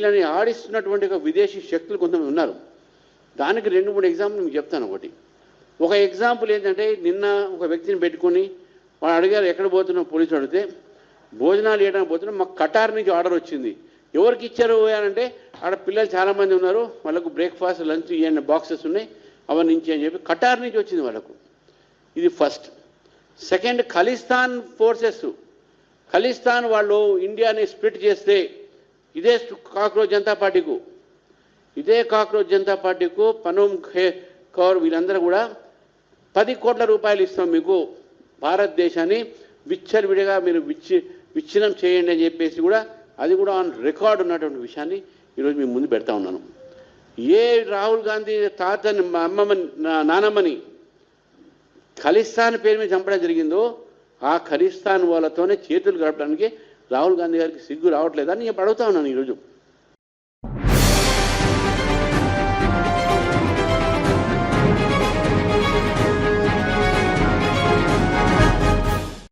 వీళ్ళని ఆడిస్తున్నటువంటి ఒక విదేశీ శక్తులు కొంతమంది ఉన్నారు. దానికి 2-3 ఎగ్జాంపుల్ మీకు చెప్తాను. ఒక ఎగ్జాంపుల్ ఏంటంటే, నిన్న ఒక వ్యక్తిని పెట్టుకొని వాడు అడిగారు, ఎక్కడ పోతున్నాం పోలీసులు అడిగితే, భోజనాలు చేయడానికి పోతున్నాం, మాకు కటార్ నుంచి ఆర్డర్ వచ్చింది. ఎవరికి ఇచ్చారు అంటే, ఆడ పిల్లలు చాలామంది ఉన్నారు, వాళ్ళకు బ్రేక్ఫాస్ట్ లంచ్ ఇవన్నీ బాక్సెస్ ఉన్నాయి, అవన్నీ నుంచి అని చెప్పి కటార్ నుంచి వచ్చింది వాళ్ళకు. ఇది first. Second, Khalistan forces, Khalistan వాళ్ళు ఇండియాని స్ప్లిట్ చేస్తే ఇదే కాక్రోచ్ జనతా పార్టీకు పనోమ్ కౌర్ వీళ్ళందరూ కూడా 10 కోట్ల రూపాయలు ఇస్తాం మీకు, భారతదేశాన్ని విచ్చలవిడిగా మీరు విచ్ఛిన్నం చేయండి అని చెప్పేసి కూడా, అది కూడా ఆన్ రికార్డు ఉన్నటువంటి విషయాన్ని ఈరోజు మీ ముందు పెడతా ఉన్నాను. ఏ రాహుల్ గాంధీ తాతని నానమ్మని ఖలిస్తాన్ పేరు మీద చంపడం జరిగిందో, ఆ ఖలిస్తాన్ వాళ్ళతోనే చేతులు గడపడానికి రాహుల్ గాంధీ గారికి సిగ్గు రావట్లేదని నేను అడుగుతా ఉన్నాను ఈరోజు.